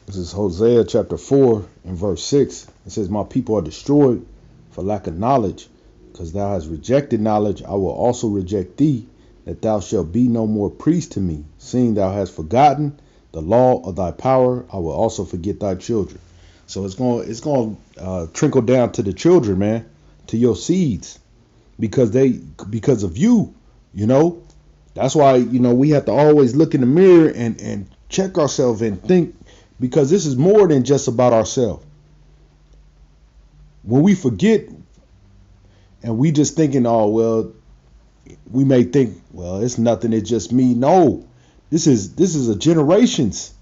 This is Hosea chapter 4 and verse 6. It says, my people are destroyed for lack of knowledge. Because thou hast rejected knowledge, I will also reject thee, that thou shalt be no more priest to me. Seeing thou hast forgotten the law of thy power, I will also forget thy children. So it's going to trickle down to the children, man, to your seeds, because of you, you know. That's why, you know, we have to always look in the mirror and check ourselves and think, because this is more than just about ourselves. When we forget and we just thinking, oh, well, we may think, well, it's nothing, it's just me. No, this is a generations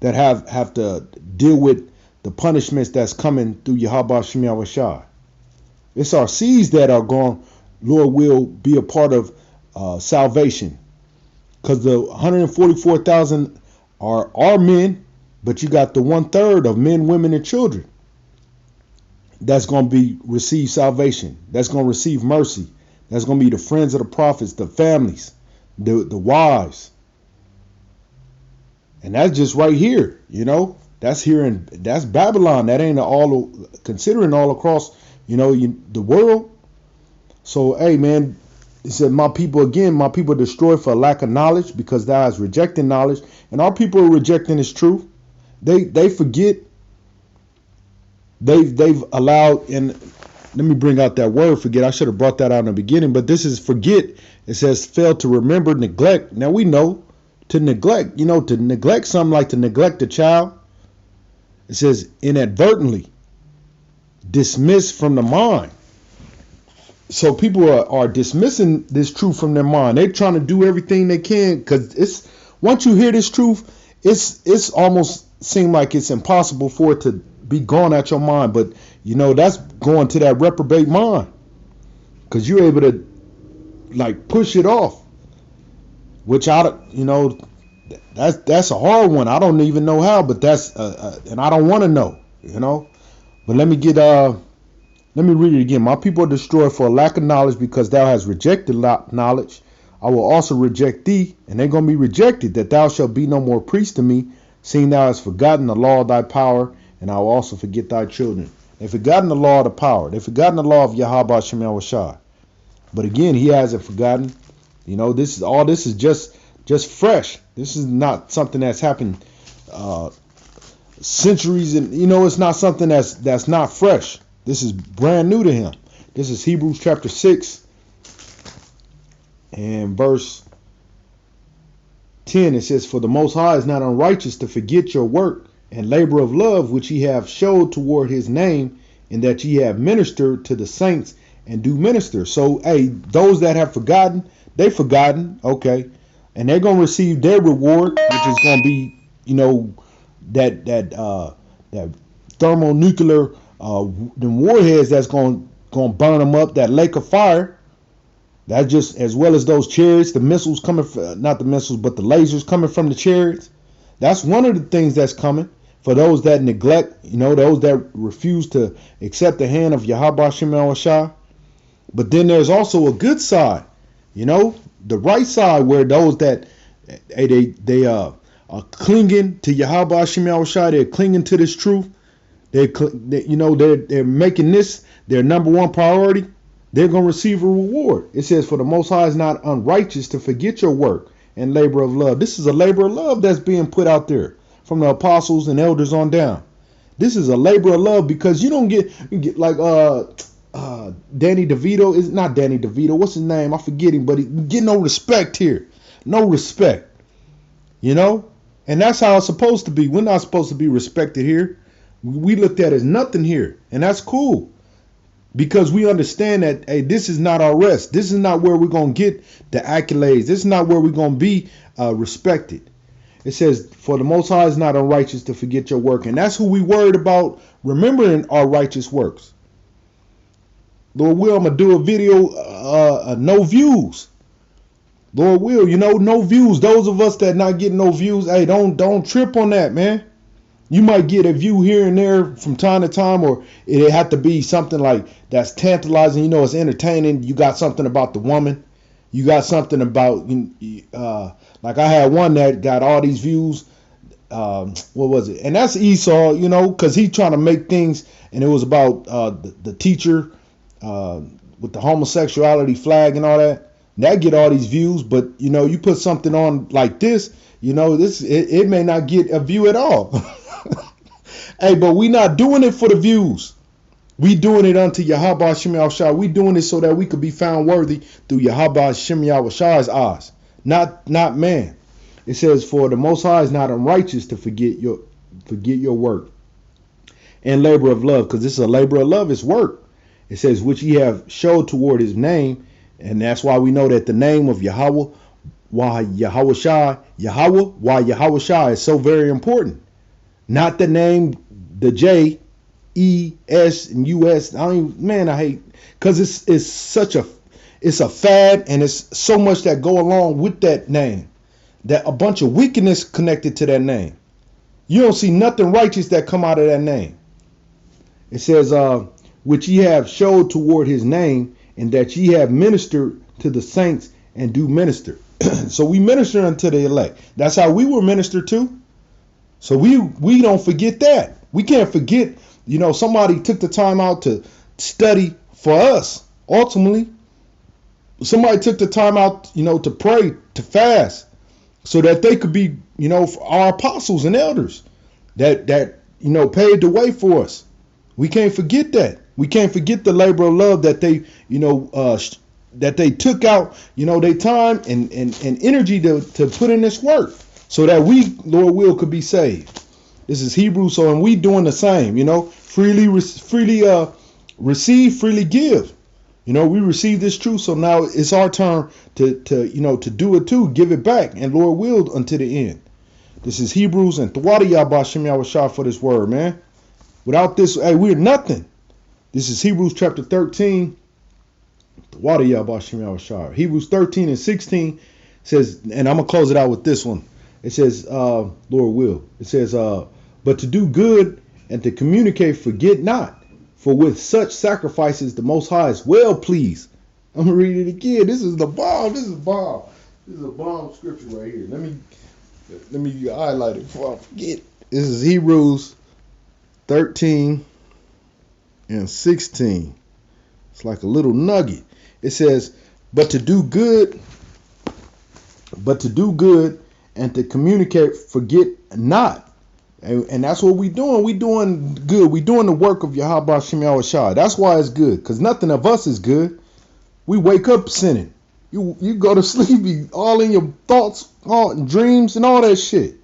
that have to deal with the punishments that's coming through Yahawashi. It's our seeds that are going, Lord, will be a part of salvation. Because the 144,000 are men, but you got the 1/3 of men, women, and children that's going to receive salvation. That's going to receive mercy. That's going to be the friends of the prophets, the families, the wives. And that's just right here, you know. That's Babylon. That ain't considering all across, you know, the world. So, hey, man, it said, my people destroyed for lack of knowledge, because thou hast rejected knowledge. And our people are rejecting this truth. They forget. They've allowed, and let me bring out that word, forget. I should have brought that out in the beginning, but this is forget. It says fail to remember, neglect. Now we know to neglect, you know, to neglect something like to neglect a child. It says inadvertently dismiss from the mind. So people are dismissing this truth from their mind. They're trying to do everything they can, because it's, once you hear this truth, it's almost seem like it's impossible for it to be gone out your mind. But you know, that's going to that reprobate mind, because you're able to like push it off, which you know, that's a hard one. I don't even know how, but that's and I don't want to know, you know. But let me read it again. My people are destroyed for a lack of knowledge, because thou hast rejected knowledge. I will also reject thee, and they're going to be rejected, that thou shalt be no more priest to me, seeing thou hast forgotten the law of thy power, and I will also forget thy children. They've forgotten the law of the power. They've forgotten the law of Yahawashi. But again, he hasn't forgotten. You know, this is just fresh. This is not something that's happened centuries, and you know, it's not something that's not fresh. This is brand new to him. This is Hebrews chapter 6 and verse 10. It says, for the Most High is not unrighteous to forget your work and labor of love, which ye have showed toward his name, and that ye have ministered to the saints and do minister. So, hey, those that have forgotten, they've forgotten, okay, and they're going to receive their reward, which is going to be, you know, that thermonuclear the warheads that's going to burn them up, that lake of fire. That just, as well as those chariots, the missiles coming from, not the missiles, but the lasers coming from the chariots. That's one of the things that's coming for those that neglect, you know, those that refuse to accept the hand of Yahawashi. But then there's also a good side, you know, the right side, where those that they are clinging to Yahawashi, they're clinging to this truth. They're making this their number one priority. They're going to receive a reward. It says, for the Most High is not unrighteous to forget your work and labor of love. This is a labor of love that's being put out there from the apostles and elders on down. This is a labor of love, because you don't get like Danny DeVito. Is not Danny DeVito. What's his name? I forget him, but he get no respect here. No respect. You know? And that's how it's supposed to be. We're not supposed to be respected here. We looked at as nothing here, and that's cool, because we understand that, hey, this is not our rest. This is not where we're going to get the accolades. This is not where we're going to be respected. It says, for the Most High is not unrighteous to forget your work, and that's who we worried about, remembering our righteous works. Lord will, I'm going to do a video, no views. Lord will, you know, no views. Those of us that not getting no views, hey, don't trip on that, man. You might get a view here and there from time to time, or it have to be something like that's tantalizing. You know, it's entertaining. You got something about the woman. You got something about, like I had one that got all these views what was it? And that's Esau, you know, because he trying to make things, and it was about the teacher with the homosexuality flag and all that. That get all these views, but you know, you put something on like this, you know, it may not get a view at all. Hey, but we not doing it for the views. We doing it unto Yahawashi Shem Yahawashi. We doing it so that we could be found worthy through Yahawashi Shem Yahawashi's eyes, not man. It says, for the Most High is not unrighteous to forget your work and labor of love, because this is a labor of love, it's work. It says, which ye have showed toward his name, and that's why we know that the name of Yahawashi, Yahawashi is so very important. Not the name, the J, E, S, and U, S. I hate, because it's a fad, and it's so much that go along with that name, that a bunch of wickedness connected to that name. You don't see nothing righteous that come out of that name. It says, which ye have showed toward his name, and that ye have ministered to the saints and do minister. So we minister unto the elect. That's how we were ministered to. So we don't forget that. We can't forget, you know, somebody took the time out to study for us. Ultimately, somebody took the time out, you know, to pray, to fast, so that they could be, you know, our apostles and elders that you know, paved the way for us. We can't forget that. We can't forget the labor of love that they, you know, that they took out, you know, their time and energy to put in this work, so that we, Lord will, could be saved. This is Hebrew, so, and we doing the same, you know, freely receive, freely give. You know, we receive this truth, so now it's our turn to you know, to do it too, give it back, and Lord will unto the end. This is Hebrews, and Thwada Yahawah Shem Yahawashi for this word, man. Without this, hey, we're nothing. This is Hebrews chapter 13. Thwada Yahawah Shem Yahawashi. Hebrews 13 and 16 says, and I'm gonna close it out with this one. It says, Lord will. It says, but to do good and to communicate, forget not. For with such sacrifices the Most High is well pleased. I'm going to read it again. This is the bomb. This is bomb. This is a bomb scripture right here. Let me highlight it before I forget. This is Hebrews 13 and 16. It's like a little nugget. It says, but to do good and to communicate, forget not. And that's what we doing. We doing good. We doing the work of Yahawashi Shem Yahawashi. That's why it's good, because nothing of us is good. We wake up sinning. You go to sleep all in your thoughts, all dreams, and all that shit.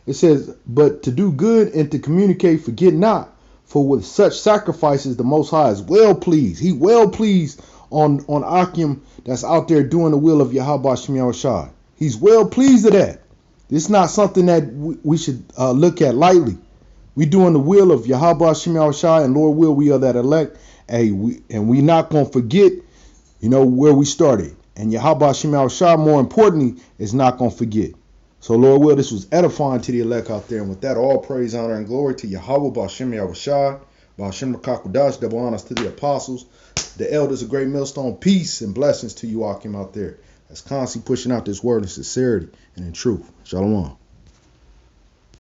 It says, but to do good and to communicate, forget not. For with such sacrifices the Most High is well pleased. He well pleased on Akim that's out there doing the will of Yahawashi Shem Yahawashi. He's well pleased of that. It's not something that we should look at lightly. We doing the will of Yahawashi Shem Yahawashi, and Lord will, we are that elect. And we not going to forget, you know, where we started. And Yahawashi Shem Yahawashi, more importantly, is not going to forget. So Lord will, this was edifying to the elect out there. And with that, all praise, honor, and glory to Yahawashi Shem Yahawashi, Ba'ashem Rakakudash, double honors to the apostles, the elders of Great Millstone. Peace and blessings to you, Akim, out there. That's constantly pushing out this word in sincerity and in truth. Shalom.